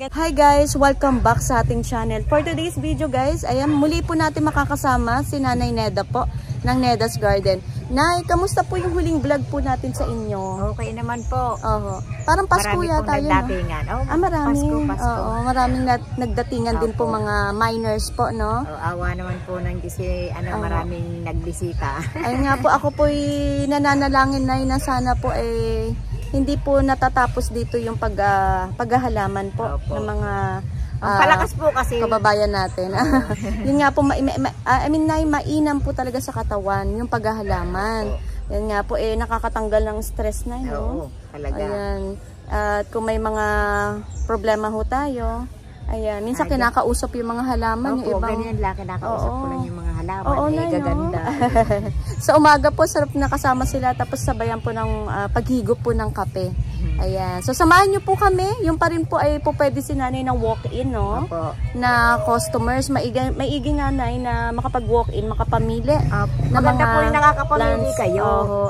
Hi guys! Welcome back sa ating channel. For today's video guys, ayan, muli po natin makakasama si Nanay Neda po ng Neda's Garden. Nay, kamusta po yung huling vlog po natin sa inyo? Okay naman po. Parang Pasko yata yun. Maraming. Pasko. Maraming nagdatingan din po mga miners po, no? Awa naman po ng maraming nagbisita. Ayun nga po, ako po nananalangin na sana po hindi po natatapos dito yung paghahalaman po ng mga palakas po kasi kababayan natin. Yun nga po, mainam po talaga sa katawan yung paghahalaman. Yan nga po, nakakatanggal ng stress na yun. Oo, talaga. Ayan. At kung may mga problema ho tayo, ayan, minsan kinakausap yung mga halaman. Opo, ganyan lang, kinakausap ko lang yung mga halaman. Gaganda. Sa umaga po, sarap nakasama sila, tapos sabayan po ng paghigop po ng kape. Ayan. So, samahan nyo po kami. Yung pa rin po ay po pwede si nanay ng walk-in, no? Opo. Na customers. Maigi nanay na makapag-walk-in, makapamili. Na maganda mga po yung nakakapamili plants. kayo.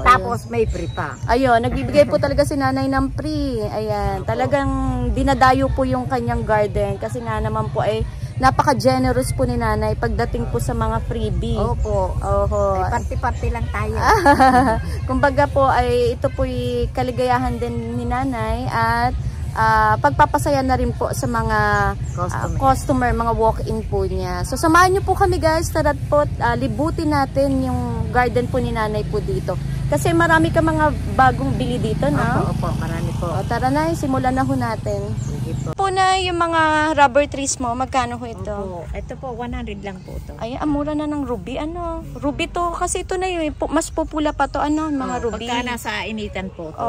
Tapos may free pa. Ayun, nagbibigay po talaga si nanay ng free. Ayan. Talagang dinadayo po yung kanyang garden. Kasi nga naman po napaka-generous po ni nanay pagdating po sa mga freebie. Opo. Party-party lang tayo. Kumbaga po ito po kaligayahan din ni nanay at pagpapasaya na rin po sa mga customer, mga walk-in po niya. So samahan niyo po kami guys, tara't po libutin natin yung garden po ni nanay po dito. Kasi marami ka mga bagong bili dito, no? Opo, marami po. Tara na, simulan na ho natin. Po na yung mga rubber trees mo, magkano ho ito? Opo. Ito po, 100 lang po ito. Ay, mura na ng ruby. Ruby to, kasi ito na yun, mas popula pa to, mga ruby. Pagka nasa initan po ito,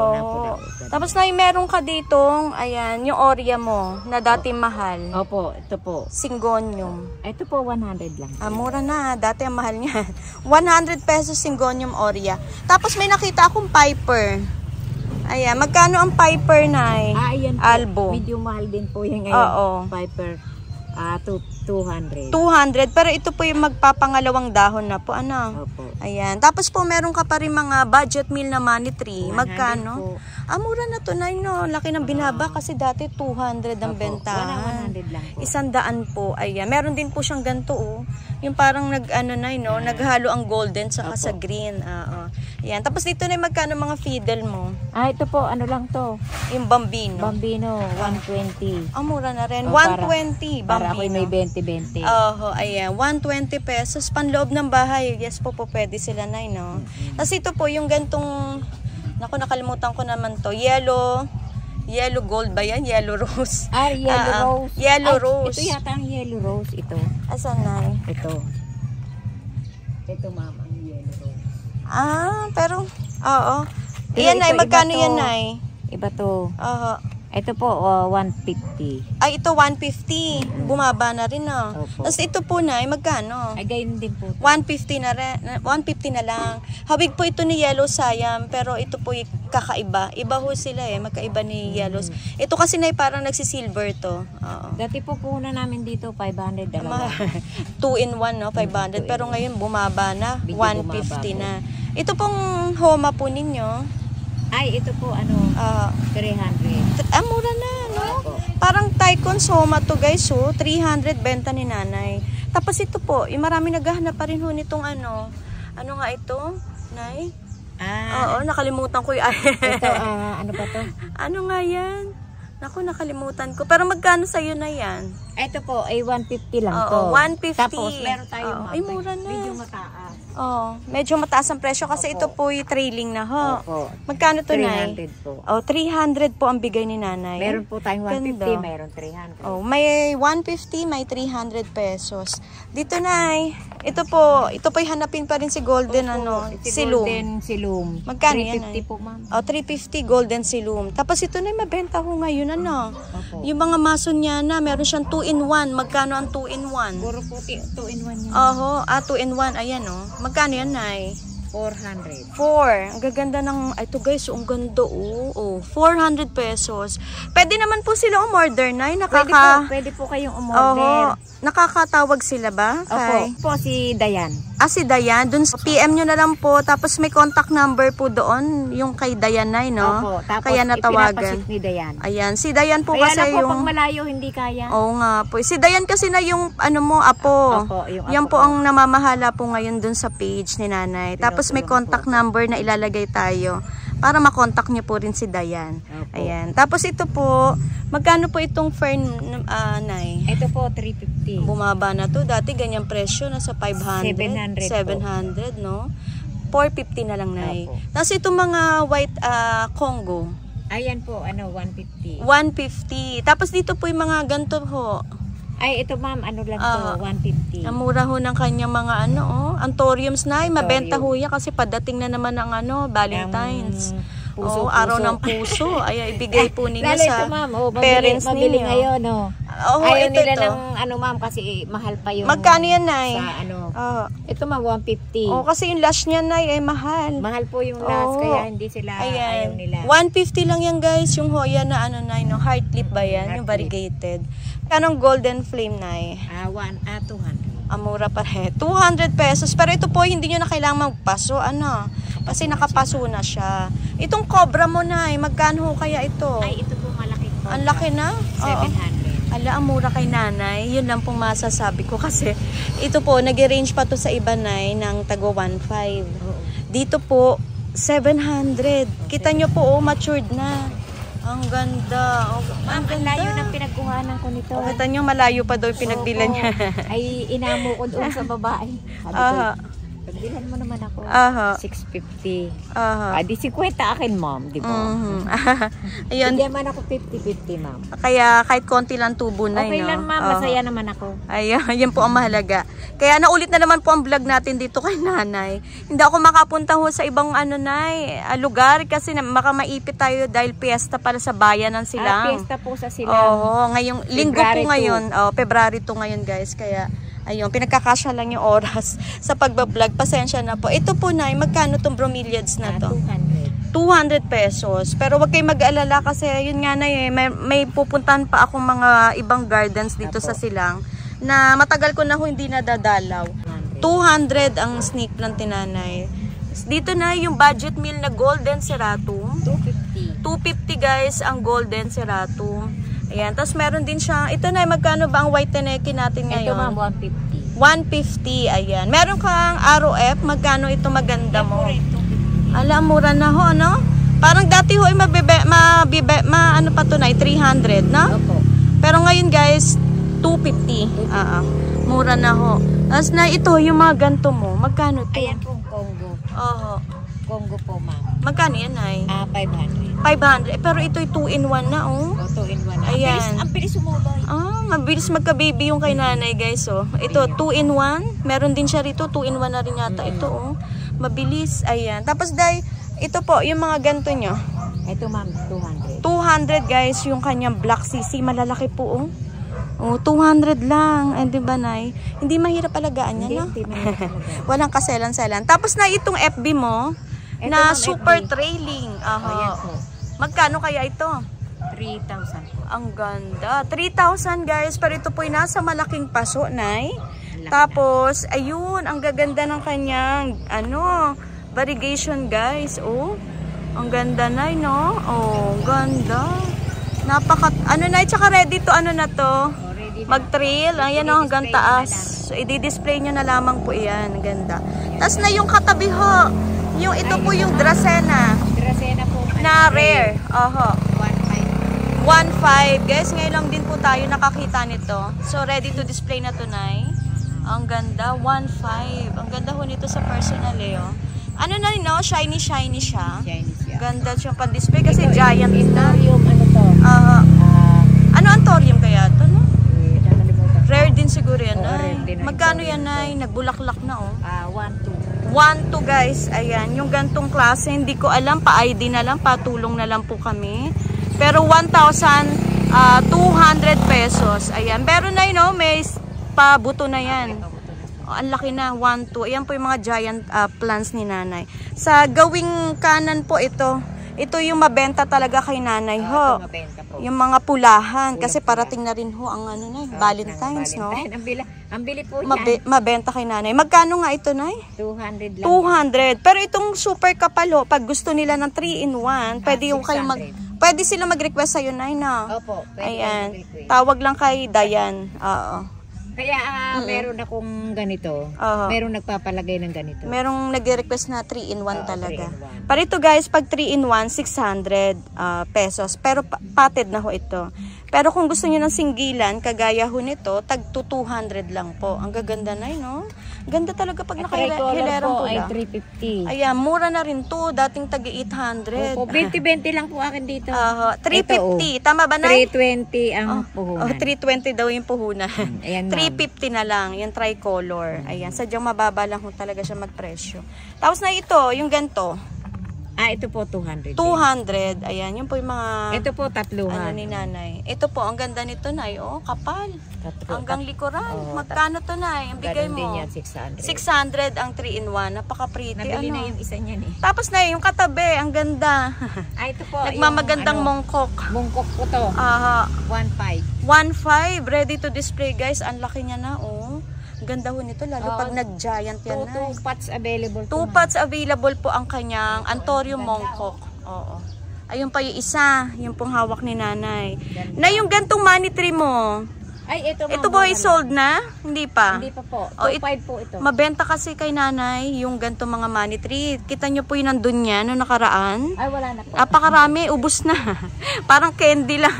Tapos na meron ka ditong, ayan, yung Oria mo, na dati mahal. Opo, ito po. Syngonium. Ito po, 100 lang. Mura na, dati ang mahal niya. 100 pesos Syngonium Oria. Tapos may nakita akong Piper. Ayan, magkano ang Piper na ayan po, Albo? Medyo mahal din po yung ngayon. Piper, 200. 200, pero ito po yung magpapangalawang dahon na po, Opo. Ayan, tapos po meron ka pa rin mga budget meal na money tree. Magkano? Mura na to, Nay, no? Laki ng binaba kasi dati 200 ang bentahan. 100 lang po. 100 po. Ayan, meron din po siyang ganito, yung parang naghalo ang golden saka sa green. Ayan, tapos dito na magkano mga fiddle mo? Ito po, ano lang to? Yung Bambino. Bambino, 120. Mura na rin. 120, para Bambino. may 20-20. Ayan, 120 pesos. Panloob ng bahay. Yes po, pwede sila, Nay, no? Tapos ito po, yung gantong, nakalimutan ko naman to. Yellow gold ba yan? Yellow rose. Yellow rose. Yellow rose. Ito yata ang yellow rose, ito. Asan, Nay? Ito. Ito, mama, ang yellow rose. Pero, Iyan, Nay, magkano yan, Nay? Iba to. Ito po, 150. Ito 150. Bumaba na rin, Tapos ito po, Nay, magkano? Gayon din po. 150 na rin. 150 na lang. Hawig po ito ni Yellow Siam, pero ito po kakaiba. Iba ho sila magkaiba ni Yellows. Ito kasi, Nay, parang nagsisilver to. Dati po puhunan namin dito, 500 dalawa. 2 in 1, 500. Pero ngayon, bumaba na. 150 na. Ito pong homa po ninyo. Ito po, 300. Mura na, no? Parang Tycoon Soma to, guys, 300 benta ni nanay. Tapos ito po, marami naghahanap pa rin ho nitong ano nga ito, Nay? Nakalimutan ko yung ito, ano ba to? Ano nga yan? Naku, nakalimutan ko. Pero magkano sa'yo na yan? Ito po, 150 lang to. 150. Tapos, meron tayong mura na. medyo mataas. Medyo mataas ang presyo kasi ito po yung trailing na ho. Magkano to, Nay? 300 po. 300 po ang bigay ni nanay. Meron po tayong 150, meron 300. May 150, may 300 pesos. Dito, Nay. Ito po yung hanapin pa rin si Golden, Silum. Golden Silum. Magkano yan, 350 po, ma'am. 350 Golden Silum. Tapos ito na mabenta ko ngayon, Yung mga mason niya meron siyang 2-in-1. Magkano ang 2-in-1? Puro po 2-in-1 yan. 2-in-1. Ayan, Magkano yan, Nay? 400. 4. Ang gaganda ng, ito guys, ang ganda, 400 pesos. Pwede naman po sila umorder, Nay. Pwede po kayong umorder. Nakakatawag sila ba? Opo. Po si Dayan. Si Dayan. Dun PM nyo na lang po. Tapos may contact number po doon. Yung kay Dayan na, no? Opo. Tapos kaya natawagan. ni Dayan. Ayan. Si Dayan po kaya kasi lang po, yung... pag malayo, hindi kaya. Oo nga po. Si Dayan kasi na yung ano mo, apo. Opo, yung Yan apo po ang namamahala po ngayon dun sa page ni nanay. Tapos may contact number na ilalagay tayo para makontak niyo po rin si Dayan. Opo. Ayan. Tapos ito po, magkano po itong fern, Nay? Ito po, 350. Bumaba na to. Dati ganyang presyo, nasa 500. 700 no? 450 na lang, Nay. Opo. Tapos itong mga white Congo. Ayan po, 150. 150. Tapos dito po yung mga ganito ho. Ay, ito ma'am, ano lang to, 150. Ang mura ho ng kanyang mga anthuriums na. Mabenta ho yan kasi padating na naman ang Valentine's. Puso, araw ng puso. Ay, ibigay po ninyo lalo sa ito, ma'am. parents mabili ninyo. ngayon, no? ito. Ayaw nila ng ma'am, kasi mahal pa yung... Magkano yan, Nay? Sa ito ma'am, 150. Kasi yung lash niya, Nay, ay mahal. Mahal po yung last, kaya hindi sila ayaw nila. 150 lang yan, guys. Yung Hoya na Nay, no? Heart lip ba yan? Yung variegated. Anong golden flame, Nay? 200. Mura pa rin. 200 pesos. Pero ito po, hindi nyo na kailangan magpaso. Kasi nakapaso na siya. Itong cobra mo, Nay, magkano kaya ito? Ay, ito po malaki po. Ang laki na? 700. Ala, ang mura kay nanay. Yun lang pong masasabi ko kasi ito po, nag-range pa to sa iba, Nay, ng tago 1.5. Dito po, 700. Kita nyo po, matured na. Ang ganda. Ma'am, ang layo ng pinagkuhanan ko nito. Kita nyo, malayo pa daw yung pinagbilan niya. Ay, inamo ko doon sa babae. Sabi ko, pagbilan mo naman ako. 650. Di 50 akin, ma'am. Di ba? Ayun. Hindi man ako 50-50, ma'am. Kaya kahit konti lang tubo na, okay lang, ma'am. Masaya naman ako. Ayun, yan po ang mahalaga. Kaya naulit na naman po ang vlog natin dito kay nanay. Hindi ako makapunta ho sa ibang lugar kasi baka maipit tayo dahil piyesta para sa bayan ng Silang. Piyesta po sa Silang. Ngayong linggo po ngayon. February 2 ngayon, guys. Kaya ayun, pinagkakasya lang yung oras sa pagbablog. Pasensya na po. Ito po, Nay, magkano tong bromeliads na to? 200 pesos. Pero wag kayong mag-alala kasi yun nga, Nay, may pupuntahan pa akong mga ibang gardens dito sa Silang na matagal ko na hindi nadadalaw. 200 ang snake plant ni nanay. Dito na yung budget meal na golden ceratum. 250. 250, guys, ang golden ceratum. Ayan, tapos meron din siya. Ito na, magkano ba ang white teneki natin ngayon? Ito ma'am, 150. 150, ayan. Meron kang ROF, magkano ito maganda mo? Ala, mura na ho, no? Parang dati ho, ano pa to na, 300, no? Opo. Pero ngayon, guys, 250. Mura na ho. Tapos na ito, yung mga ganito mo, magkano to? Ayan po, Congo. Congo po, ma'am. Magkano yan, Nay? 500. 500. Pero ito'y 2-in-1 na, oh. 2-in-1. Ayan. Ang bilis umuloy. Mabilis magka-baby yung kay nanay, guys, oh. Ito, 2-in-1. Meron din siya rito, 2-in-1 na rin yata. Ito, oh. Mabilis. Ayan. Tapos, Day, ito po, yung mga ganito nyo. Ito, ma'am, 200. 200, guys, yung kanyang black CC. Malalaki po, oh. 200 lang. Di ba, Nay? Hindi mahirap alagaan yan, no? Hindi mahirap alagaan. Walang kaselan-selan. Tapos na itong FB mo, ito, na ma'am, super FB. trailing. Ayan po. Magkano kaya ito? 3,000 po. Ang ganda. 3,000, guys. Pero ito po'y nasa malaking paso, Nay. Tapos, ayun, ang gaganda ng kanyang, variegation, guys. Oh, ang ganda, Nay, no? Oh, ganda. Nay, tsaka ready to, na to? Mag-trail. Ayan, hanggang taas. So, i-display nyo na lamang po yan. Ganda. Tapos na yung katabi ho. Yung ito po yung Dracena. Dracena po. Na rare. 1.5. 1.5. Guys, ngayon lang din po tayo nakakita nito. So, ready to display na to, Nay. Ang ganda. 1.5. Ang ganda ho nito sa personal, oh. Shiny siya. Shiny siya. Ganda siya pa-display kasi giant na. Anthurium, to? Anthurium kaya to, no? Rare din siguro yan, rare din. Magkano yan, Nay? Nagbulaklak na, oh. 1.2. 1.2, guys. Ayan, yung gantong klase, hindi ko alam. Pa-ID na lang, patulong na lang po kami. Pero 1,200 pesos. Ayan. Pero na, may pabuto na yan. Ang laki na, 1.2. Ayan po yung mga giant plants ni nanay. Sa gawing kanan po ito, Ito yung mabenta talaga kay nanay ho. Mabenta po. Yung mga pulahan. Kasi parating na rin ho ang ano na, Valentine's, no? Ang bili po yan. Mabenta kay nanay. Magkano nga ito, nay? 200 lang. 200. Pero itong super kapal ho, pag gusto nila ng 3-in-1, pwede yung kayo pwede sila mag-request sa'yo, nay, na. Opo. Ayan. Tawag lang kay Dayan. Oo. Kaya meron akong ganito. Meron nagpapalagay ng ganito. Merong nag-request na 3-in-1 talaga. 3-in-1. Pero ito guys, pag 3-in-1, 600 pesos. Pero patid na ho ito. Pero kung gusto niyo ng singgilan, kagaya ho nito, tag 200 lang po. Ang gaganda na no? Ganda talaga pag nakahilerang pula. Ay 350. Ayan, mura na rin to. Dating tag 800. Opo, 20-20 lang po akin dito. 350. Tama ba na? 320 ang puhunan. 320 daw yung puhunan. Ayan, 350 na lang, yung tricolor. Ayan, sadyang mababa lang kung talaga siya magpresyo. Tapos na ito, yung ganito. Ito po 200. 200. Ayan, yun po yung mga ito po 300. Ano ni nanay. Ito po, ang ganda nito, nay. Oh, kapal. Hanggang likuran. Magkano to, nay? Ang bigay mo? Din yan, 600. 600 ang 3-in-1. Napaka-pretty. Nabili na yung isa niyan eh. Tapos na yung katabi, ang ganda. Ito po. Nagmamagandang mongkok. Mongkok po to. 1.5. 1.5. Ready to display, guys. Ang laki niya na, oh. Ganda ho nito, lalo pag nag-giant yan na. 2 pots available. 2 pots available po ang kanyang Antorium Mongkok. Oo. Ayun pa yung isa, yung pong hawak ni nanay. Na yung gantong money tree mo. Ay, ito po ay sold na? Hindi pa? Hindi pa po. 2.5 po ito. Mabenta kasi kay nanay yung gantong mga money tree. Kita nyo po yung nandun niya noong nakaraan. Ay, wala na po. Napakarami, ubos na. Parang candy lang.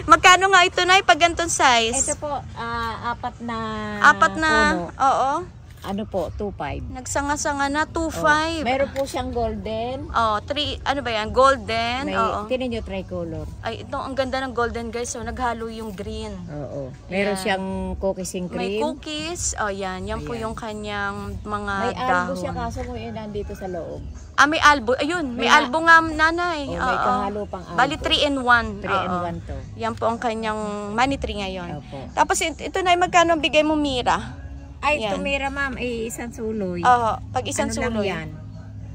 Magkano nga ito na pag gantong size? Ito po, 4 na puno. Oo. Ano po, 2.5. Nagsanga-sanga na, 2.5. Meron po siyang golden. Ano ba yan? Golden. Tinan nyo, tricolor. Ay, ito, ang ganda ng golden, guys. So, naghalo yung green. Oo. Meron siyang cookies and cream. May cookies. Yan. Yan po yung kanyang mga may dahon. May albo siya, kaso mo yun nandito sa loob. May albo. Ayun, may albo nga, nanay. May kahalo pang albo. Bali, 3-in-1. 3-in-1 to. Yan po ang kanyang money tree ngayon. Opo. Tapos, ito na, magkano ang bigay mo, Mira? Ay, tumira ma'am, isang suloy. Pag isang suloy. Lang yan?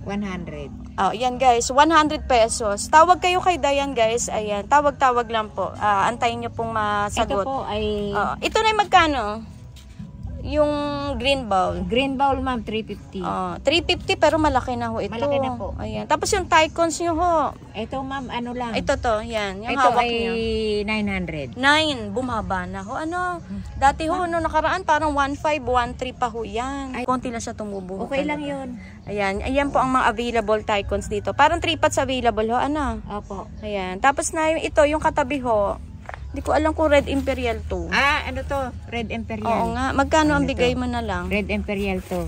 100. Yan guys, 100 pesos. Tawag kayo kay Dayan guys. Ayan, tawag-tawag lang po. Antayin nyo pong masagot. Ito po ay... ito na yung magkano? Yung green bowl. Green bowl ma'am, 350. 350 pero malaki na ho ito. Malaki na po. Ayan. Tapos yung tycons nyo ho. Ito ma'am, ano lang. Ito to, yan. Yung ito hawak ay nyo. 900. 9, bumaba na ho. Ano? Dati ho, no nakaraan, parang 1.5, 1.3 pa ho yan. Konti lang siya tumubo. Okay lang yun. Ayan. Ayan po ang mga available tycons dito. Parang 3 pots available ho. Ano? Opo. Ayan. Tapos na ito, yung katabi ho. Hindi ko alam kung Red Imperial to. Ano to? Red Imperial. Oo nga. Magkano ang bigay mo na lang? Red Imperial to.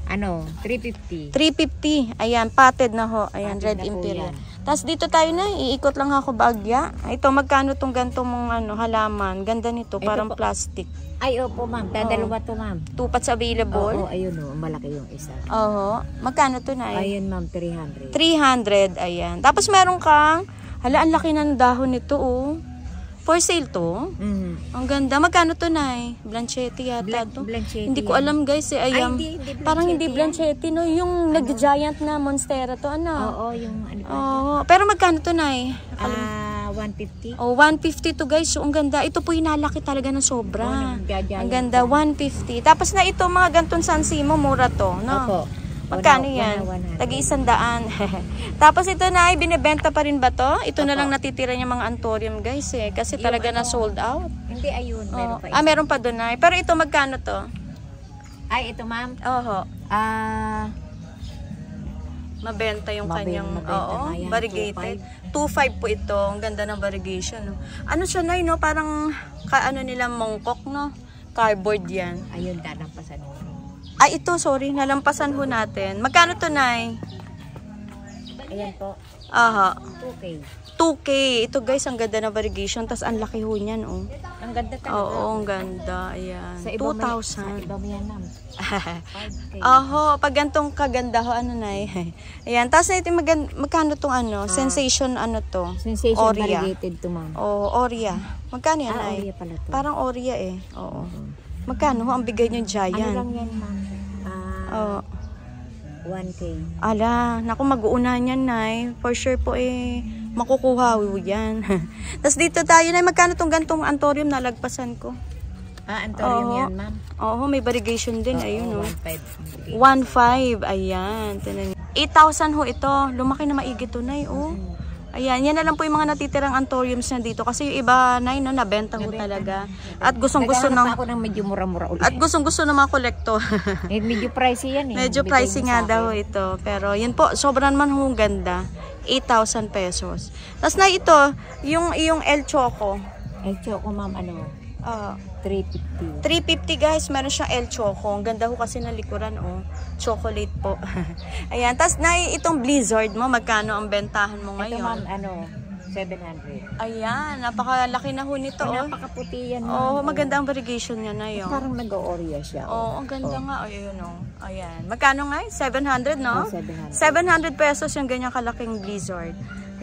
Ano? 350. 350. Ayan, patted na ho. Ayan, patted Red na Imperial. Tapos dito tayo na, iikot lang ako bagya. Ito, magkano tong ganito mong halaman? Ganda nito, parang plastic. Ay, opo ma'am. Dalawa to ma'am. 2 pots available. Oo, ayun o. Malaki yung isa. Oo. Magkano to na? Ayun ma'am, 300. 300, ayan. Tapos meron kang, ang laki ng dahon nito oh. For sale to? Ang ganda. Magkano to, Nay? Blanchetti yata to. Blanchetti. Hindi ko alam, guys. Hindi parang hindi Blanchetti, no? Yung nag-giant na monstera to, ano? Oo, yung ano. Pero magkano to, Nay? 150. 150 to, guys. So, ang ganda. Ito po yung nalaki talaga ng sobra. Ang ganda, 150. Tapos na ito, mga gantong sansimo, mura to, no? Opo. Magkano yan? Tag-100. Tapos ito na ay binibenta pa rin ba to? Ito na lang natitira niya mga Antorium guys eh. Kasi talaga na sold out. Hindi, ayun. Meron pa isa. Meron pa doon ay. Pero ito magkano to? Ay, ito ma'am? Mabenta yung kanyang variegated. 2.5 po ito. Ang ganda ng variegation. No? Ano siya na no? Parang kaano nila mongkok no? Cardboard yan. Ayun, danampasan mo. Ay, ito, sorry. Nalampasan ho natin. Magkano to, Nay? Ayan po. 2K. 2K. Ito, guys, ang ganda na variegation. Tapos, ang laki ho niyan, oh. Ang ganda talaga. Oo, ang ganda. Ayan. 2,000. Sa iba mo yan, ma'am. 5K. Pag gantong kaganda ho, ano, Nay? Ayan. Tapos, ito, magkano tong Sensation, to? Sensation Oria. variegated to, ma'am. Oria. Magkano yan, Nay? Oria pala to. Parang Oria, eh. Oo. Magkano ho ang bigay nyo giant? Ano lang yan, ma'am? 1K. Ala, naku, mag-uunahan yan, Nay. For sure po makukuha yan. Tapos dito tayo, Nay, magkano tong gantong antorium na lagpasan ko? Antorium yan, ma'am. Oo, may variegation din. Ayun, 1.5. 1.5. Ayan. 8,000 ho ito. Lumaki na maigi to, Nay. Ayan, yan na lang po yung mga natitirang antoriums na dito. Kasi yung iba, Nay, nabenta ho talaga. At gustong-gusto ako ng medyo mura-mura ulit. At gustong-gusto ng mga kolektor. Medyo pricey yan Medyo pricey nga daw ito. Pero yun po, sobrang man ho ganda. 8,000 pesos. Tapos na ito, yung El Choco. El Choco, ma'am, 350. 350 guys, meron siyang El Choco. Ang ganda ho kasi ng likuran, chocolate po. Ayan, tas na itong Blizzard mo, magkano ang bentahan mo ngayon? Ito ma'am, 700. Ayan, napakalaki na ho nito. Napakaputi yan. Maganda ang variegation niya na yun. Parang nag-o-oreo siya. Ang ganda nga. Ayun, Ayan. Magkano nga? 700, no? 700. 700 pesos yung ganyang kalaking Blizzard.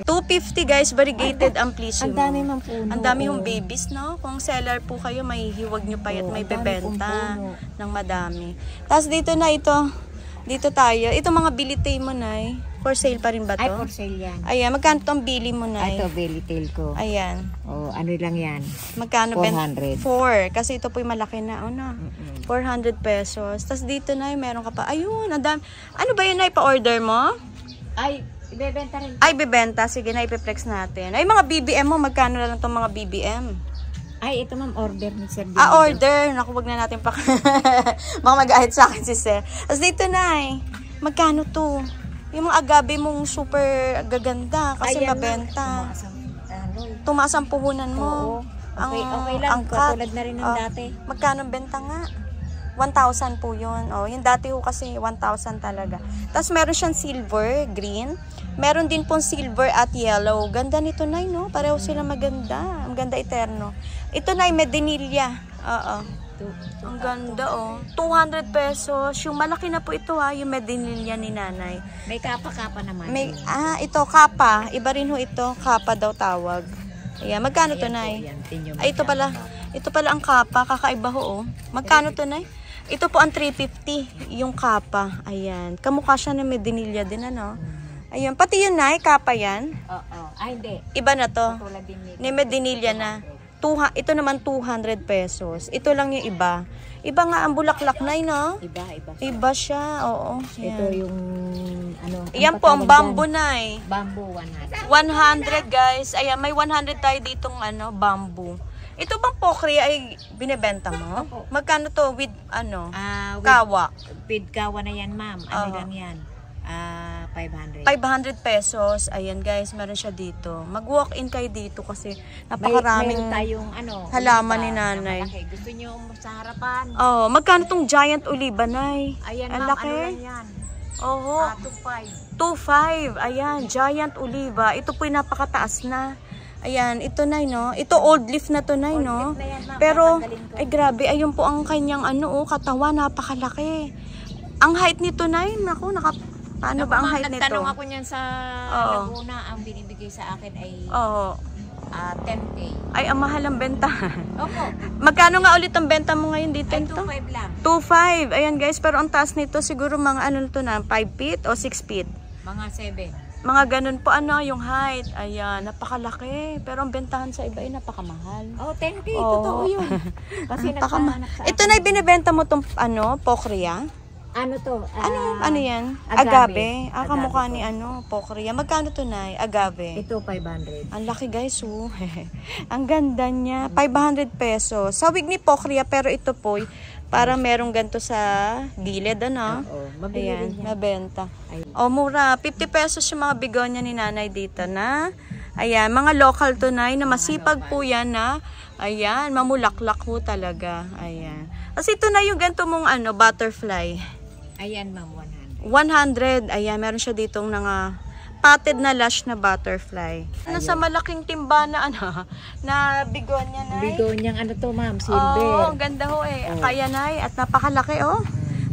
250 guys, variegated ang please. Ang dami mang puno. Ang dami yung babies, no? Kung seller po kayo, may hiwag nyo pa at may bebenta ng madami. Tapos dito na ito. Dito tayo. Ito mga bilitay mo, Nay. For sale pa rin ba to? Ay, for sale yan. Ayan, magkano tong bili mo, Nay? Ito, belly tail ko. Ayan. Ano lang yan? Magkano? 400. 4. Kasi ito po yung malaki na. 400 pesos. Tapos dito, Nay, meron ka pa. Ayun, ano ba yun, Nay? Pa-order mo? Ay, ibebenta rin. Ay, bebenta. Sige na, ipiplex natin. Ay, mga BBM mo, magkano na lang itong mga BBM? Ay, ito ma'am, order ni Sir. Order. Naku, wag na natin pa. Mga mag-ahit sa akin si Sir. Tapos dito, Nay, magkano to? Yung mga agave mong super gaganda kasi mabenta. Tumaas ang puhunan mo. Okay lang. Katulad na rin ng dati. Magkano benta nga? 1,000 po yun. Yung dati ho kasi 1,000 talaga. Tapos meron siyang silver, green. Meron din pong silver at yellow. Ganda nito, Nay, no? Pareho sila maganda. Ang ganda eterno. Ito, Nay, Medinilla. Ang ganda, 200 pesos. Yung malaki na po ito, yung Medinilla ni Nanay. May kapa-kapa naman. Ito, kapa. Iba rin ho ito. Kapa daw tawag. Ayan, magkano to, Nay? Ay, ito pala ang kapa. Kakaiba ho, Magkano to, Nay? Ito po ang 350, yung kapa. Ayan. Kamukha siya ng Medinilla din, ano? Ayan. Pati yun, Nay, kapa yan? Ay, hindi. Iba na to. Ni Medinilla na. Ito naman 200 pesos. Ito lang yung iba. Iba nga ang bulaklak, Nay, no? Iba siya, oo. Ayan. Ito yung, Iyan po, ang bamboo, Nay. Bamboo, 100. 100, guys. Ayan, may 100 tayo ditong, bamboo. Ito bang pokri ay binebenta mo? Magkano to with, kawa? With kawa na yan, ma'am. Ano lang yan? 500. 500 pesos. Ayan, guys, meron siya dito. Mag-walk-in kayo dito kasi napakaraming tayong, halaman ni Nanay. Gusto nyo sa harapan? Magkano tong giant oliva, Nay? Ayan, ang ma'am, laki. ano lang yan? 2.5. Ayan, giant oliva. Ito po yung napakataas na. Ayan, ito, Nay, no? Ito old leaf na to, Nay, no? Pero, ay grabe, ayun po ang kanyang katawan, napakalaki. Ang height nito, Nay, naku, paano ba ang height nito? Nagtanong ako niyan sa Laguna, ang binibigay sa akin ay 10K. Ay, ang mahal ang benta. Opo. Magkano nga ulit ang benta mo ngayon dito? Ay, 2.5 lang. 2.5. Ayan, guys, pero ang taas nito siguro mga na, 5 feet o 6 feet? Mga 7. Mga ganun po, yung height. Ayan, napakalaki. Pero ang bentahan sa iba ay napakamahal. 10K, totoo yun. Kasi nagpahanap sa ito na binibenta mo tong, pokria? Ano to? Ano yan? Agave. Kamukha ni pokria. Magkano to, Nay? Agave. Ito, 500. Ang laki, guys, Ang ganda niya. 500 pesos. Sawig ni pokria, pero ito po, parang merong ganito sa gilid, mabili rin yan. Nabenta. Mura. 50 pesos yung mga bigonya ni Nanay dito na. Ayan, mga local to, Nay, na masipag po yan na. Ayan, mamulaklak po talaga. Ayan. Kasi ito na yung ganito mong butterfly. Ayan, ma'am, 100. Ayan, meron siya ditong potted na lush na butterfly. Nasa malaking timba na na bigonya, Nay. Bigonyang ma'am, silver. Ang ganda ho Kaya, Nay, at napakalaki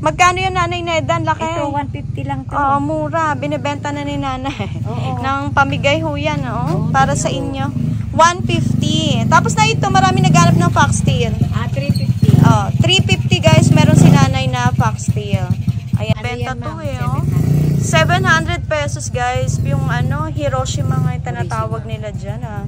Magkano yan, Nanay Nedan? Laki. Ito, 150 lang to. Mura. Binibenta na ni Nanay. Nang pamigay ho yan, para sa inyo. 150. Tapos na ito, marami naghanap ng foxtail. 350. 350, guys. Meron si Nanay na foxtail. Ayan, benta to eh, oh. 700 pesos guys. Yung Hiroshima nga yung tinatawag nila dyan, ah.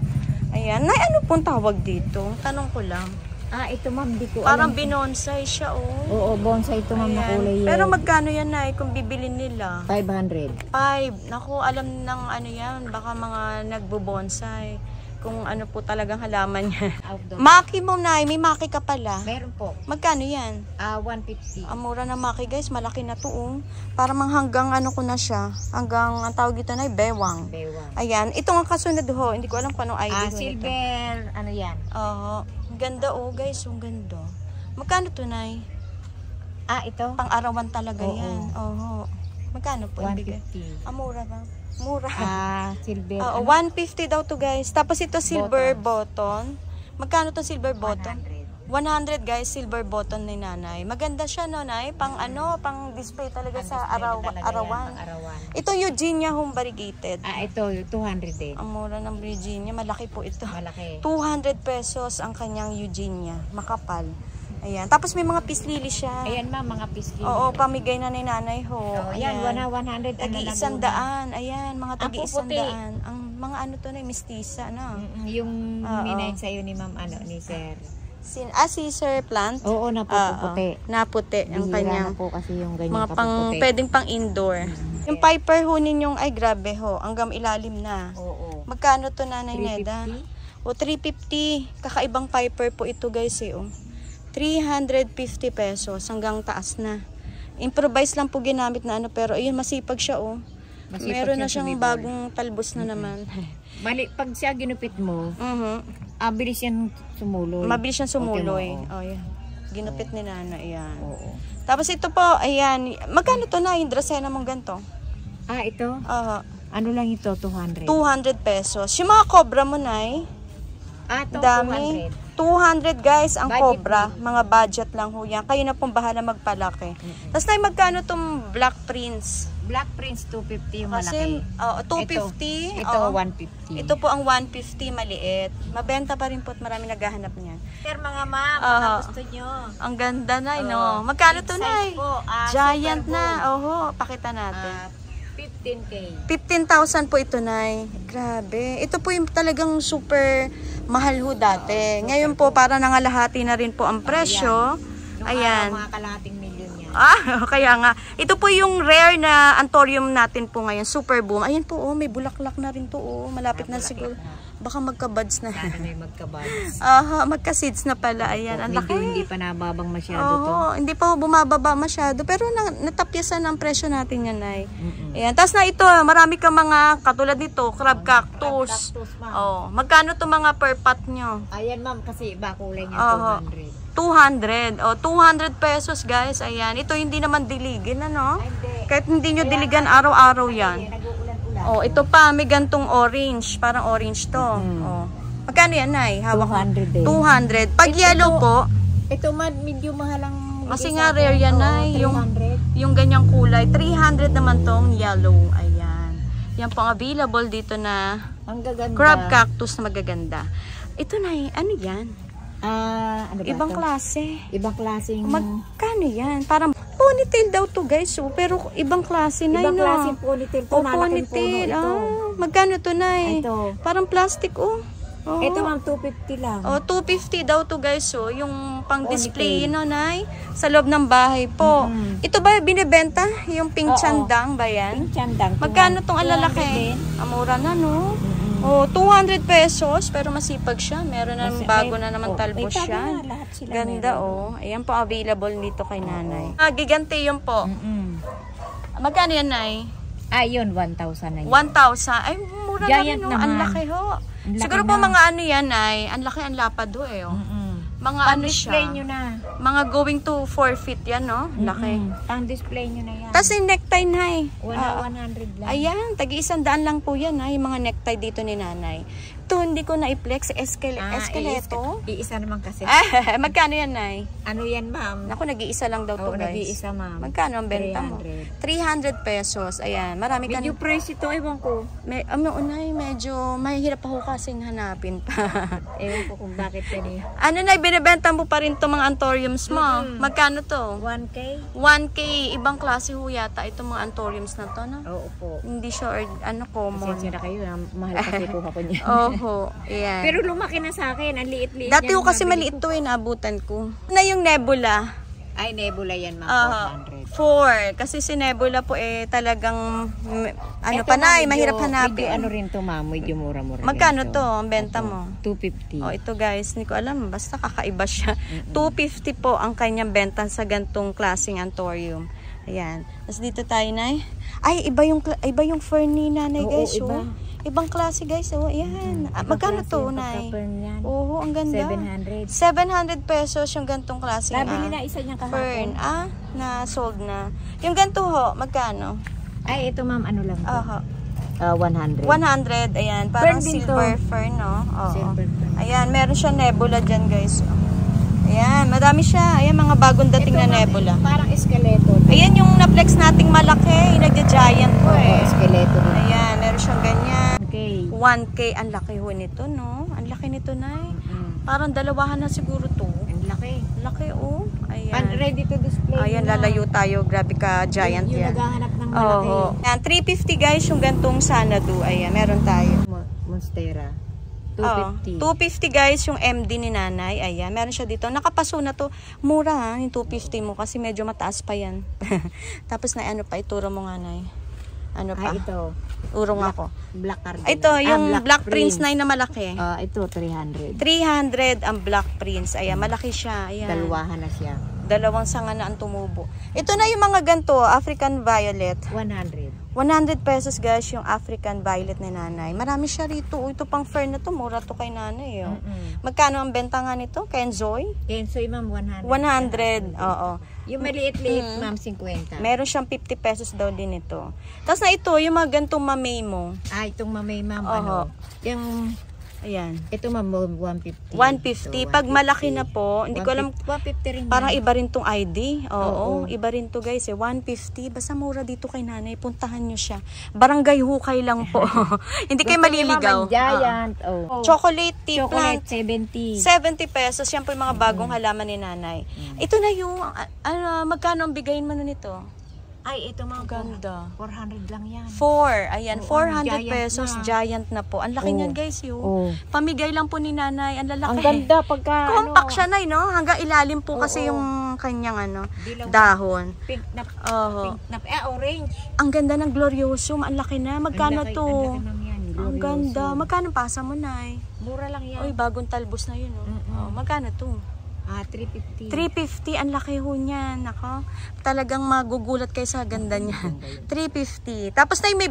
Ayan. Nay, ano pong tawag dito? Tanong ko lang. Ito ma'am, di ko parang alam. binonsai siya, oh. Oo, bonsai ito ma'am na kulay. Pero magkano yan, Nay, kung bibilin nila? 500. 5. Naku, alam ng yan. Baka mga nagbo-bonsai. Kung ano po talagang halaman niya. Maki mo, Nay. May maki ka pala. Meron po. Magkano yan? 150. Ang mura na maki, guys. Malaki na to, oh. Para mang hanggang ko na siya. Hanggang, ang tawag dito, Nay, bewang. Bewang. Ayan. Ito ang kasunod, ho. Hindi ko alam kung anong ID. Silver. Ano yan? Oo. Ganda, oh, guys. Ang ganda. Magkano to, Nay? Ito? Pang-arawan talaga yan. Oo. Magkano po? 150. Mura ba? Mura. Silver. 150 daw to guys. Tapos ito silver button. Magkano to silver button? 100 guys, silver button ni Nanay. Maganda siya, no, Nay? Pang pang display talaga sa arawan. Ito Eugenia home variegated. Ito 200 din. Ang mura ng Eugenia, malaki po ito. Malaki. 200 pesos ang kanyang Eugenia, makapal. Ayan. Tapos may mga pislili siya. Ayan ma'am, mga pislili. Oo, pamigay na ni Nanay ho. Ayan, 100. Tagi-100. Ayan, mga tagi-100. Ang mga to na, mistisa, no? Yung minayin sa'yo ni ma'am, ni Sir. Si Sir Plant? Oo, napuputi. Naputi ang kanyang. Po kasi yung ganyan mga pwedeng pang indoor. Yung Piper ho ninyong, ay grabe ho, hanggang ilalim na. Oo. Magkano to, Nanay Neda? 350. Kakaibang Piper po ito guys eh, 350 pesos hanggang taas na. Improvise lang po ginamit na pero ayun, masipag siya, Meron na siyang bagong talbos na naman. Pag siya ginupit mo, bilis yan sumuloy. Mabilis siyang sumuloy. Yan. Ginupit ni Nana, ayan. Oo. Tapos ito po, ayan. Magkano to, na yung drasena mong ganito? Ito? Ano lang ito? 200. 200 pesos. Yung mga cobra mo, Nay? Ito, dami. 200 guys ang budget cobra. Mga budget lang ho yan. Kayo na pong bahala magpalaki. Tapos na magkano tong Black Prince? Black Prince 250 yung malaki. 250. Ito 150. Ito po ang 150 maliit. Mabenta pa rin po at marami naghahanap niyan. Sir, mga ma'am, baka gusto nyo. Ang ganda na, no? Magkano to, Nay? Giant na. Pakita natin. 15K. 15,000 po ito, Nay. Grabe. Ito po yung talagang super mahal ho dati. Ngayon po, para nangalahati na rin po ang presyo. Ayan. Mga kalahating milyon yan. Kaya nga. Ito po yung rare na anthurium natin po ngayon. Super boom. Ayan po, may bulaklak na rin to. Malapit na siguro. Baka magka-buds na. Sana may magka-buds. Magka-seeds na pala. Ayan, ang laki. Hindi pa nababang masyado to. Hindi pa bumababa masyado. Pero natapyasan ang presyo natin yan, Nay. Ayan. Tapos na ito, marami ka mga, katulad nito, crab cactus. Magkano to mga per pot nyo? Ayan, ma'am, kasi iba kulay niya 200. 200 pesos, guys. Ayan. Ito hindi naman diligin, ano? Kahit hindi nyo diligan araw-araw yan. Ito pa, may gantong orange. Parang orange to. Magkano yan, Nay? 200 din. 200. Pag yellow po, ito medyo mahalang. kasi nga rare yan, Nay. Yung ganyang kulay. 300 naman tong yellow. Ayan. Yan po ang available dito na crab cactus na magaganda. Ito, Nay, ano yan? Ano ba ibang ito? klase. Ibang klaseng. Magkano yan? Parang ponytail daw to, guys. Pero ibang klase na yun. Ibang klaseng ponytail to. Ponytail. Magkano to, Nay? Ito. Parang plastic, Ito, ma'am, 250 lang. 250 daw to, guys. Yung pang-display, Nay? Sa loob ng bahay po. Ito ba binibenta? Yung pink chandang ba yan? Pink chandang. Magkano tong alalaki? Amura na, no? 200 pesos, pero masipag siya. Meron na bago na naman talbos siya. Ganda, Ayan po, available dito kay Nanay. Gigante yun po. Magkano yan, Nay? Yun, 1,000 na yun. 1,000. Ay, mura Giant na rin, Ang laki, ho. Siguro po mga ano yan, Nay. Ang laki, ang lapad, Mga ano siya. Pang-display nyo na. Mga going to 4 feet yan, no? Laki. Pang-display nyo na yan. Tapos yung necktie, Nay. 100 lang. Ayan, tagi-100 lang po yan, yung mga necktie dito ni Nanay. Ito hindi ko na-flex. Eskeleto. Iisa naman kasi. Magkano yan, Nay? Ano yan, ma'am? Naku, nag-iisa lang daw to, guys. Nag-iisa, ma'am. Magkano ang benta mo? 300 pesos. Ayan, marami ka. Medyo price ito, ewan ko. Unay, medyo mahirap ako kasing hanapin pa. Ewan ko kung bakit yan eh. Ano, Nay, binibenta mo pa rin to mga anthuriums mo? Magkano to? 1K? 1K. Ibang klase ho yata itong mga anthuriums na to, no? Oo po. Hindi siya, common. Pasensya na kayo, mahal kasi kuha ko niyan. Oho, ayan. Pero lumaki na sa akin, ang liit-liit. Dati ko kasi maliit to naabutan ko. Na yung Nebula. Ay, Nebula yan, ma'am. 4. Kasi si Nebula po talagang, panay, mahirap hanapin. Medyo rin to, ma'am. Medyo mura-mura. Magkano to ang benta mo? 250. Ito guys, hindi ko alam. Basta kakaiba siya. 250 po ang kanyang benta sa gantong klaseng anthurium. Ayan. Tapos dito tayo, Nay. Ay, iba yung fern ni Nanay, guys. Iba. Ibang klase, guys. Ayan. Magkano to, Nay? Oo, ang ganda. 700. 700 pesos yung gantong klase. Sabi nila isa niyang kahapon. Fern. Na sold na. Yung ganito ho, magkano? Ay, ito ma'am, ano lang to? 100. 100. Ayan. Parang silver fern, no? Oo. Silver fern. Ayan, meron siya nebula dyan, guys. Ayan, madami siya. Ayan, mga bagong dating ito, na nebula. Parang skeleto. Ayan yung na-flex nating malaki. Yung nagja-giant po Skeleto rin. Ayan, meron siyang ganyan. Okay. 1K. Ang laki ho nito, no? Ang laki nito, Nay. Parang dalawahan na siguro to. Ang laki. Laki, oh. Ayan. Ready to display. Ayan, lalayo tayo. Grabe ka, giant yung yan. naghahanap ng malaki. Oo. Ayan, 350 guys, yung gantong Sanadu. Ayan, meron tayo. Monstera. 250. 250 guys, yung MD ni Nanay. Ayan, meron siya dito. Nakapaso na to. Mura ha, yung 250 mo kasi medyo mataas pa yan. Tapos na ituro mo nga, Nay. Ano pa? Ito. Urong ako. Black cardinal. Ito, yung Black Prince na na malaki. Ito, 300. 300 ang Black Prince. Ayan, malaki siya. Ayan. Dalawahan na siya. Dalawang sanga na ang tumubo. Ito na yung mga ganito, African Violet. 100. 100 pesos guys yung African Violet ni Nanay. Marami siya rito. Ito pang fern na to. Mura to kay Nanay. Magkano ang benta nga nito? Kenzoy? Kenzoy, ma'am, 100. 100. Oo. Yung maliit-liit, ma'am, 50. Meron siyang 50 pesos daw din ito. Tapos na ito, yung mga gantong mamay mo. Itong mamay, ma'am. Yung... Ayan. Ito ma'am, 150. 150. Pag malaki na po, hindi ko alam. 150 rin. Parang iba rin tong ID. Oo. Iba rin to guys. 150. Basta mura dito kay Nanay. Puntahan nyo siya. Barangay Hukay lang po. Hindi kayo maliligaw. Giant. Chocolate tea plant. 70. 70 pesos. Yan po yung mga bagong halaman ni Nanay. Ito na yung, magkano ang bigayin mo nito? Ay, ito mga ganda. 400 lang yan. 4. Ayan, 400 pesos. Giant na po. Ang laki niyan guys yun. Pamigay lang po ni Nanay. Ang lalaki. Ang ganda pagka compact siya, Nay, no? Hanggang ilalim po kasi yung kanyang dahon. Pink na. Orange. Ang ganda ng Gloriosum. Ang laki na. Magkano to? Ang ganda. Magkano pasa mo, Nay? Mura lang yan. Uy, bagong talbos na yun. Magkano to? 350. 350, ang laki ho niyan. Nako, talagang magugulat kayo sa ganda niyan. 350. Tapos na may,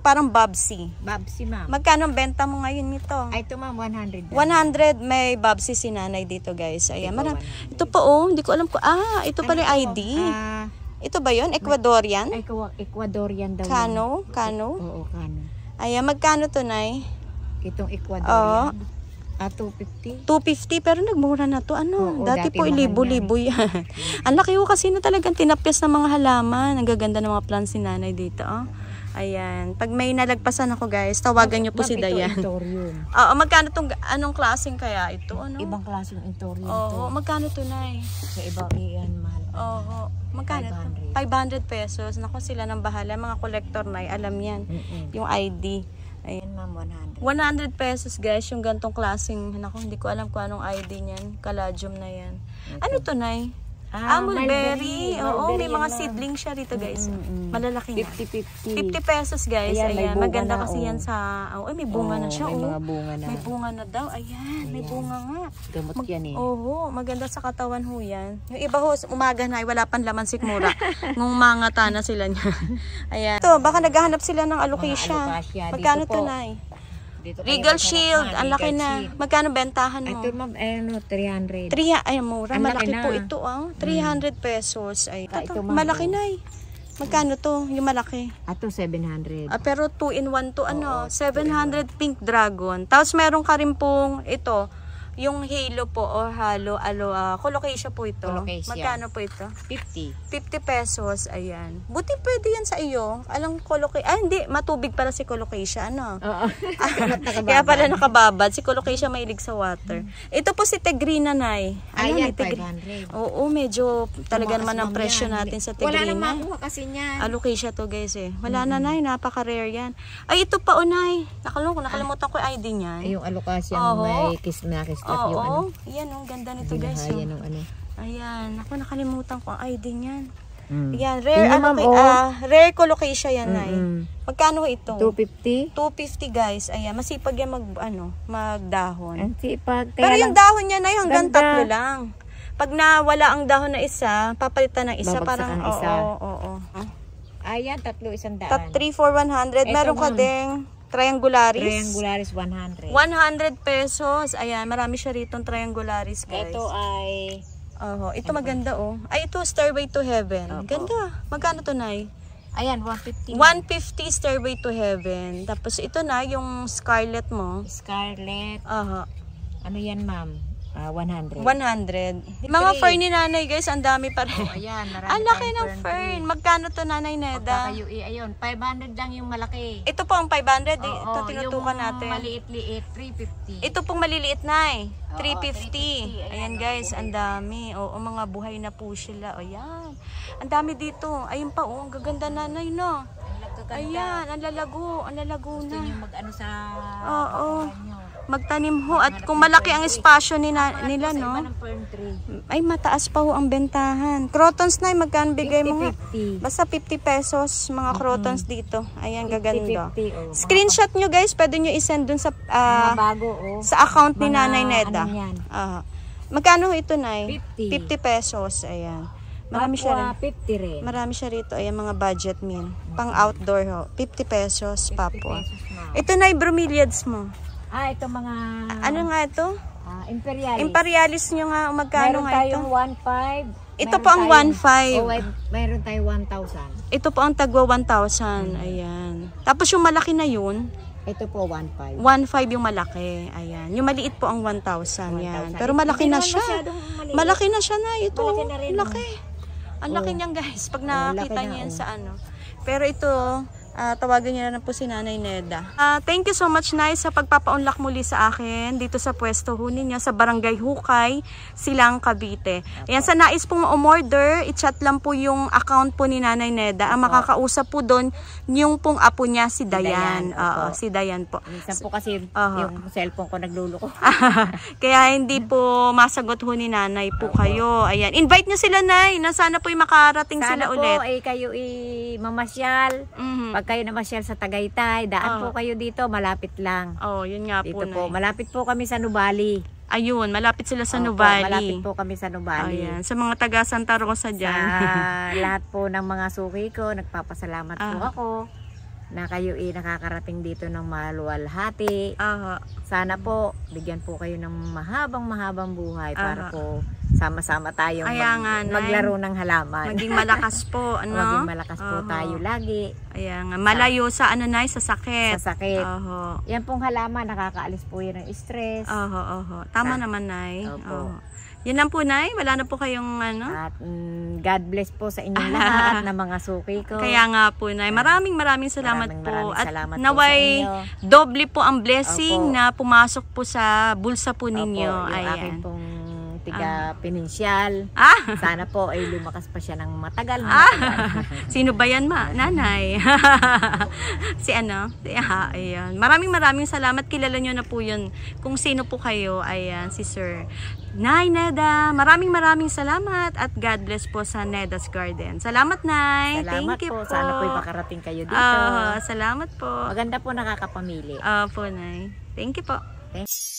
parang Bobsy. Bobsy, ma'am. Magkano ang benta mo ngayon nito? Ito, ma'am, 100. 100, may Bobsy si Nanay dito, guys. Ayan, ito po, hindi ko alam ko. Ito pala yung ID. Ito ba yun? Ecuadorian? Ecuadorian daw. Kano? Oo, Kano. Ayan, magkano to, Nay? Itong Ecuadorian. 250. 250 pero nagmura na to. Dati po libo-libo yan. Ang laki ko kasi na talagang tinapyas ng mga halaman. Ang gaganda ng mga plants ni Nanay dito. Ayan. Pag may nalagpasan ako guys, tawagan niyo po si Dayan. Magkano tong anong klaseng kaya ito? Ibang klaseng Entorium. Magkano to, Nay? Sa ibang iyan mahal. Magkano to? 500 pesos. Nako, sila nang bahala. Mga collector, Nay, alam yan. Yung ID. Ayan, ma'am, 100. 100 pesos guys, yung gantong klaseng, hindi ko alam kung anong ID niyan. Caladium na yan. Ano to, Nay? Mulberry. Oo, may mga seedling siya dito guys. Malalaki na. 50 pesos guys. Ayan, maganda kasi yan sa, may bunga na siya. May mga bunga na. May bunga na daw. Ayan, may bunga nga. Gamot yan eh. Maganda sa katawan ho yan. Yung iba ho, umaga na, wala pang laman sikmura. Ngung mga tana sila niya. Ayan. Ito, baka naghahanap sila ng alocasia. Magkano to, Nay? Regal Shield, ang laki na. Magkano bentahan mo? Ito, ma'am, 300. Ay, mura. Malaki po ito, 300 pesos. Ay, malaki, Nay. Magkano to? Yung malaki. Ato 700. Pero 2 in 1 to ano, 700 pink dragon. Tapos meron ka rin pong ito, yung halo po o halo, colocasia po ito. Colocasia. Magkano po ito? 50. 50 pesos, ayan. Buti pwede yan sa iyo. Alam colocasia, hindi, matubig para si colocasia, ano? Oo. Kaya pala nakababad. Si colocasia mahilig sa water. Ito po si Tegrina, Nay. Ayan, Tegrina. 500. Oo, medyo talaga Tumaas naman ang presyo yan. natin sa Tegrina. Wala nang makuha kasi niyan. Alocasia to guys eh. Wala na, Nay, napaka-rare yan. Ay, ito pa, Nay. Nakalimutan ko yung ID niyan. Ay, yung alocasia may kiss na kiss. Yung ano. Yan, ang ganda nito guys. Binahayan ng ano. Ayan, ako nakalimutan ko ang ID niyan. Mm. Ayan, rare rare colocasia yan, Nay. Magkano ito? 250. 250 guys. Ayan, masipag yan magdahon. Ang sipag. Pero yung dahon niya, Nay, hanggang 3 lang. Pag nawala ang dahon na isa, papalitan ng isa. Babagsak Parang, ang isa. Oo. Ayan, 3 100. 3 for 100. Meron ka ding triangularis. Triangularis 100. 100 pesos. Ayan, marami siya rito triangularis, guys. Ito ay ito maganda Ay, ito Stairway to Heaven. Ganda. Magkano to, Nay? ayan, 150. 150 Stairway to Heaven. Tapos ito na yung Scarlet mo. Scarlet. Ano yan, ma'am? 100. 100. Mga fern ni Nanay, guys, ang dami pa rin. Ayan, marami. Ang laki ng fern. Magkano to, Nanay Neda? Ayun, 500 lang yung malaki. Ito po ang 500. Ito tinutukan natin. Yung maliit-liit, 350. Ito pong maliliit, Nay. 350. Ayan, guys, ang dami. Mga buhay na po sila. Ayan. Ang dami dito. Ayun pa, ang gaganda, Nanay, no? Ayan, ang lalago. Ang lalago na. Gusto nyo mag-ano sa... magtanim ho. At kung malaki ang espasyo nila, no? Ay, mataas pa ho ang bentahan. Crotons, Nay, magkano bigay mo nga? 50. Basta 50 pesos mga crotons dito. Ayan, gaganda. 50, Screenshot nyo, guys. Pwede nyo isend dun sa bago, sa account ni Nanay Neda. Ano yan? Magkano ho ito, Nay? 50. 50 pesos. Ayan. Marami siya rin. 50 rin. Marami siya rito. Ayan, mga budget meal. Pang outdoor ho. 50 pesos, Papua. Ito, Nay, bromeliads mo. Ito mga... Ano nga ito? Imperialis. Imperialis nyo nga. Magkano nga ito? Meron tayong 1.5. Ito po ang 1.5. Meron tayong 1,000. Ito po ang tagwa 1,000. Ayan. Tapos yung malaki na yun, ito po 1.5. 1.5 yung malaki. Ayan. Yung maliit po ang 1,000. Yan. Pero malaki na siya. Malaki na siya, na. Ito. Malaki na rin. Laki. Ang laki niyan, guys. Pag nakita niyo yan sa ano. Pero ito, tawagan niyo na po si Nanay Neda. Thank you so much, Nay, sa pagpapaunlak muli sa akin dito sa pwesto ho ninyo sa Barangay Hukay, Silang, Cavite. Ayan, sa nais pong ma-order, i-chat lang po yung account po ni Nanay Neda. Ang makakausap po doon, yung pong apo niya, si Dayan. Si Dayan po. Minsan po kasi yung cellphone ko nagluluko. Kaya hindi po masagot ho ni Nanay po kayo. Ayan, invite niyo sila, Nay, na sana po makarating sila ulit. Sana po kayo mamasyal. Pag kayo namasyal sa Tagaytay, daan po kayo dito, malapit lang. Yun nga dito po, po. Malapit po kami sa Nubali. Ayun, malapit sila sa Nubali. Malapit po kami sa Nubali. Ayan, sa mga taga Santa Rosa dyan. Sa lahat po ng mga suki ko, nagpapasalamat po ako na kayo nakakarating dito ng maluwalhati. Sana po, bigyan po kayo ng mahabang buhay para po sama-sama tayong maglaro ng halaman. Maging malakas po, ano? Maging malakas po tayo lagi. Ayan, malayo sa Nay, sa sakit. Sa sakit. Yan pong halaman, nakakaalis po yan ng stress. Tama naman, Nay. Yan lang po, Nay. Wala na po kayong ano. At God bless po sa inyong lahat na mga suki ko. Kaya nga po, Nay. Maraming salamat po. At salamat naway po sa inyo. Doble po ang blessing na pumasok po sa bulsa po ninyo. Yung aking pong tiga pinansyal. Sana po ay lumakas pa siya ng matagal. Sino ba yan, Nanay? Si ano? Ayan. Maraming salamat. Kilala nyo na po yun. Kung sino po kayo, ayan, si Sir Nay Neda. Maraming salamat at God bless po sa Neda's Garden. Salamat, Nay. Salamat Thank you po. po. Sana po makarating kayo dito. Salamat po. Maganda po nakakapamili. Po, Nay. Thank you po. Thanks.